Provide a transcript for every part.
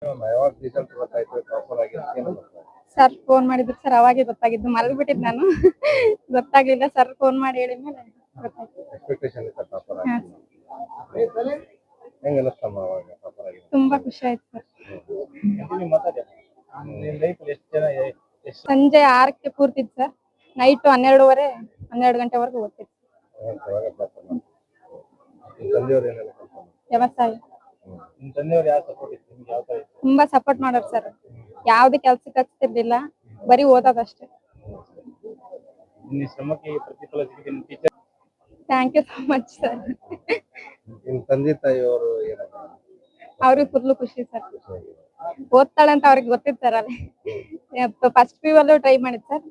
ಯಾವಾಗ ರಿಸಲ್ಟ್ ಗೊತ್ತಾಯ್ತು ಟಾಪರ್ ಆಗಿ ಏನು ಸರ್ ಫೋನ್ ಮಾಡಿದ್ರು ಸರ್ ಅವಾಗೆ ಗೊತ್ತಾಗಿದ್ದು ಮಲಗಿಬಿಟ್ಟಿದ್ದು ನಾನು ಗೊತ್ತಾಗ್ಲಿಲ್ಲ ಸರ್ ಫೋನ್ ಮಾಡಿ ಹೇಳಿದ್ಮೇಲೆ ಗೊತ್ತಾಯ್ತು. ಎಕ್ಸ್ಪೆಕ್ಟೇಷನ್ ಇತ್ತ ಟಾಪರ್ ಹಾ, ಆಗಿ ಹೆಂಗ ಅನಿಸ್ತಮ್ಮ ಅವಾಗ ಟಾಪರ್ ಆಗಿ ತುಂಬಾ ಖುಷಿ ಆಯ್ತು ಸರ್. ನಿಮ್ಮ ಲೈಫ್ ಎಷ್ಟು ಜನ ಎಷ್ಟು ಸಂಜೆ 6ಕ್ಕೆ ಕೂರ್ತಿದ್ದು ಸರ್, ನೈಟ್ 12 ಗಂಟೆವರೆಗೂ ಓದ್ತಿತ್ತು. ನಿಮ್ಮ ತಂದೆಯವರು ಏನೆಲ್ಲ ಕೆಲಸ ಮಾಡ್ತಾರೆ? ವ್ಯವಸಾಯ ನಿಮ್ಮ ತಂದೆಯವರು ಯಾವ ಸಪೋರ್ಟ್ ಇತ್ತು ನಿಮ್ಗೆ ಯಾವ ತರ ಇತ್ತು? ತುಂಬಾ ಸಪೋರ್ಟ್ ಮಾಡೋರು ಸರ್. ಯಾವ್ದೇ ಕೆಲ್ಸಕ್ಕೆ ಹಚ್ತಿರ್ಲಿಲ್ಲ, ಬರೀ ಓದೋದಷ್ಟೇ. ನಿಮ್ಮ ಶ್ರಮಕ್ಕೆ ಪ್ರತಿಫಲ ಸಿಕ್ಕಿದೆ ನಿಮ್ಮ teacher thank you so much sir. ನಿಮ್ಮ ತಂದೆ ತಾಯಿಯವರು ಏನಲ್ಲ ಅವ್ರಿಗೆ ಫುಲ್ಲು ಖುಷಿ ಸರ್. ಓದ್ತಾಳೆ ಅಂತ ಅವ್ರಿಗೆ ಗೊತ್ತಿತ್ತು ಸರ್. ಅಲ್ಲಿ ಫಸ್ಟ್ ಪಿ ಅಲ್ಲೂ ಟ್ರೈ ಮಾಡಿದ್ ಸರ್,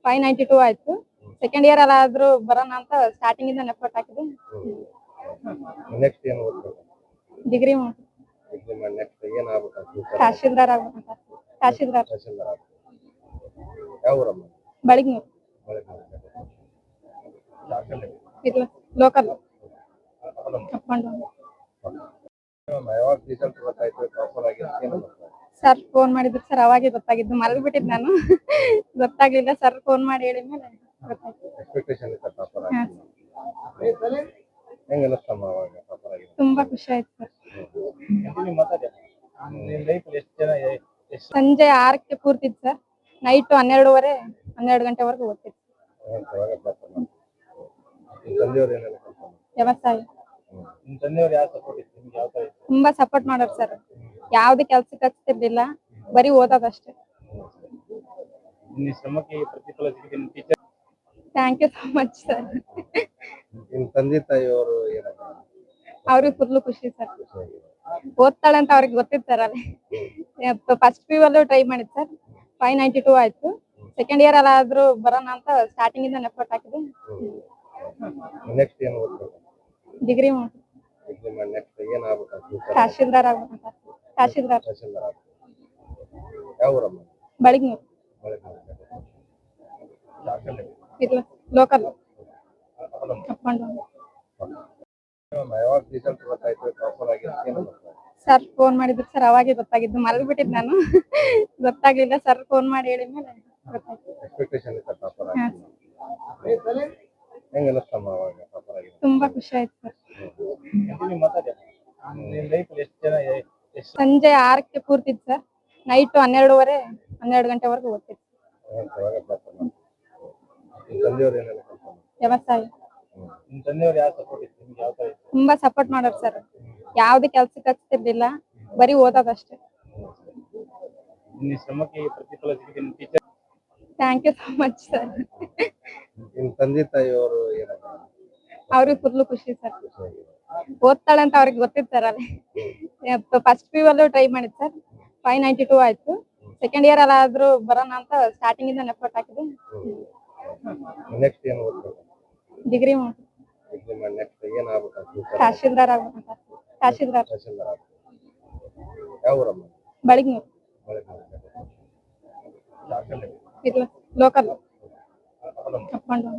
592 ಆಯ್ತು. ಸೆಕೆಂಡ್ ಇಯರ್ ಅಲ್ಲಾದ್ರೂ ಬರೋಣ ಅಂತ ಸ್ಟಾರ್ಟಿಂಗ್ ಇಂದ ಎಫರ್ಟ್ ಹಾಕಿದೆ. ನೆಕ್ಸ್ಟ್ ಏನು ಓದ್ಬೇಕು ಡಿಗ್ರಿ ನೆಕ್ಸ್ಟ್ ಏನ್ ಆಗ್ಬೇಕು ತಹಶೀಲ್ದಾರ್ ಆಗ್ಬೇಕಂತ. ತಹಶೀಲ್ದಾರ್ ತಹಶೀಲ್ದಾರ್ ಆಗ್ಬೇಕು. ಯಾವ ಊರಮ್ಮ ಬೆಳಗ್ನೂರು ಇಲ್ಲ ಲೋಕಲ್ ಕಪ್ಕೊಂಡು. ಯಾವಾಗ ರಿಸಲ್ಟ್ ಗೊತ್ತಾಯ್ತು ಟಾಪರ್ ಆಗಿ ಏನು ಸರ್ ಫೋನ್ ಮಾಡಿದ್ರು ಸರ್ ಅವಾಗೆ ಗೊತ್ತಾಗಿದ್ದು ಮಲಗಿಬಿಟ್ಟಿದ್ದು ನಾನು ಗೊತ್ತಾಗ್ಲಿಲ್ಲ ಸರ್ ಫೋನ್ ಮಾಡಿ ಹೇಳಿದ್ಮೇಲೆ ಗೊತ್ತಾಯ್ತು. ಎಕ್ಸ್ಪೆಕ್ಟೇಷನ್ ಇತ್ತ ಟಾಪರ್ ಹಾ, ಆಗಿ ಹೆಂಗ ಅನಿಸ್ತಮ್ಮ ಅವಾಗ ಟಾಪರ್ ಆಗಿ ತುಂಬಾ ಖುಷಿ ಆಯ್ತು ಸರ್. ನಿಮ್ಮ ಲೈಫ್ ಎಷ್ಟು ಜನ ಎಷ್ಟು ಸಂಜೆ 6ಕ್ಕೆ ಕೂರ್ತಿದ್ದು ಸರ್, ನೈಟ್ 12 ಗಂಟೆವರೆಗೂ ಓದ್ತಿತ್ತು. ನಿಮ್ಮ ತಂದೆಯವರು ಏನೆಲ್ಲ ಕೆಲಸ ಮಾಡ್ತಾರೆ? ವ್ಯವಸಾಯ ನಿಮ್ಮ ತಂದೆಯವರು ಯಾವ ಸಪೋರ್ಟ್ ಇತ್ತು ನಿಮ್ಗೆ ಯಾವ ತರ ಇತ್ತು? ತುಂಬಾ ಸಪೋರ್ಟ್ ಮಾಡೋರು ಸರ್. ಯಾವ್ದೇ ಕೆಲ್ಸಕ್ಕೆ ಹಚ್ತಿರ್ಲಿಲ್ಲ, ಬರೀ ಓದೋದಷ್ಟೇ. ನಿಮ್ಮ ಶ್ರಮಕ್ಕೆ ಪ್ರತಿಫಲ ಸಿಕ್ಕಿದೆ ನಿಮ್ಮ teacher thank you so much sir. ನಿಮ್ಮ ತಂದೆ ತಾಯಿಯವರು ಏನಲ್ಲ ಅವ್ರಿಗೆ ಫುಲ್ಲು ಖುಷಿ ಸರ್. ಓದ್ತಾಳೆ ಅಂತ ಅವ್ರಿಗೆ ಗೊತ್ತಿತ್ತು ಸರ್. ಅಲ್ಲಿ ಫಸ್ಟ್ ಪಿ ಅಲ್ಲೂ ಟ್ರೈ ಮಾಡಿದ್ ಸರ್, 592 ಆಯ್ತು. ಸೆಕೆಂಡ್ ಇಯರ್ ಅಲ್ಲಾದ್ರೂ ಬರೋಣ ಅಂತ ಸ್ಟಾರ್ಟಿಂಗ್ ಇಂದ ಎಫರ್ಟ್ ಹಾಕಿದೆ. ನೆಕ್ಸ್ಟ್ ಏನು ಓದ್ಬೇಕು ಡಿಗ್ರಿ ನೆಕ್ಸ್ಟ್ ಏನ್ ಆಗ್ಬೇಕು ತಹಶೀಲ್ದಾರ್ ಆಗ್ಬೇಕಂತ. ತಹಶೀಲ್ದಾರ್ ತಹಶೀಲ್ದಾರ್ ಆಗ್ಬೇಕು. ಯಾವ ಊರಮ್ಮ ಬೆಳಗ್ನೂರು ಇಲ್ಲ ಲೋಕಲ್ ಕಪ್ಕೊಂಡು. ಯಾವಾಗ ರಿಸಲ್ಟ್ ಗೊತ್ತಾಯ್ತು ಟಾಪರ್ ಆಗಿ ಏನು ಸರ್ ಫೋನ್ ಮಾಡಿದ್ರು ಸರ್ ಅವಾಗೆ ಗೊತ್ತಾಗಿದ್ದು ಮಲಗಿಬಿಟ್ಟಿದ್ದು ನಾನು ಗೊತ್ತಾಗ್ಲಿಲ್ಲ ಸರ್ ಫೋನ್ ಮಾಡಿ ಹೇಳಿದ್ಮೇಲೆ ಗೊತ್ತಾಯ್ತು. ಎಕ್ಸ್ಪೆಕ್ಟೇಷನ್ ಇತ್ತ ಟಾಪರ್ ಹಾ, ಆಗಿ ಹೆಂಗ ಅನಿಸ್ತಮ್ಮ ಅವಾಗ ಟಾಪರ್ ಆಗಿ ತುಂಬಾ ಖುಷಿ ಆಯ್ತು ಸರ್. ನಿಮ್ಮ ಲೈಫ್ ಎಷ್ಟು ಜನ ಎಷ್ಟು ಸಂಜೆ 6ಕ್ಕೆ ಕೂರ್ತಿದ್ದು ಸರ್, ನೈಟ್ 12 ಗಂಟೆವರೆಗೂ ಓದ್ತಿತ್ತು. ನಿಮ್ಮ ತಂದೆಯವರು ಏನೆಲ್ಲ ಕೆಲಸ ಮಾಡ್ತಾರೆ? ವ್ಯವಸಾಯ ನಿಮ್ಮ ತಂದೆಯವರು ಯಾವ ಸಪೋರ್ಟ್ ಇತ್ತು ನಿಮ್ಗೆ ಯಾವ ತರ ಇತ್ತು? ತುಂಬಾ ಸಪೋರ್ಟ್ ಮಾಡೋರು ಸರ್. ಯಾವ್ದೇ ಕೆಲ್ಸಕ್ಕೆ ಹಚ್ತಿರ್ಲಿಲ್ಲ, ಬರೀ ಓದೋದಷ್ಟೇ. ನಿಮ್ಮ ಶ್ರಮಕ್ಕೆ ಪ್ರತಿಫಲ ಸಿಕ್ಕಿದೆ ನಿಮ್ಮ teacher thank you so much sir. ನಿಮ್ಮ ತಂದೆ ತಾಯಿಯವರು ಏನಲ್ಲ ಅವ್ರಿಗೆ ಫುಲ್ಲು ಖುಷಿ ಸರ್. ಓದ್ತಾಳೆ ಅಂತ ಅವ್ರಿಗೆ ಗೊತ್ತಿತ್ತು ಸರ್. ಅಲ್ಲಿ ಫಸ್ಟ್ ಪಿ ಅಲ್ಲೂ ಟ್ರೈ ಮಾಡಿದ್ ಸರ್, 592 ಆಯ್ತು. ಸೆಕೆಂಡ್ ಇಯರ್ ಅಲ್ಲಾದ್ರೂ ಬರೋಣ ಅಂತ ಸ್ಟಾರ್ಟಿಂಗ್ ಇಂದ ಎಫರ್ಟ್ ಹಾಕಿದೆ. ನೆಕ್ಸ್ಟ್ ಏನು ಓದ್ಬೇಕು ಡಿಗ್ರಿ ನೆಕ್ಸ್ಟ್ ಏನ್ ಆಗ್ಬೇಕು ತಹಶೀಲ್ದಾರ್ ಆಗ್ಬೇಕಂತ. ತಹಶೀಲ್ದಾರ್ ತಹಶೀಲ್ದಾರ್ ಆಗ್ಬೇಕು. ಯಾವ ಊರಮ್ಮ ಬೆಳಗ್ನೂರು ಇಲ್ಲ ಲೋಕಲ್ ಕಪ್ಕೊಂಡು.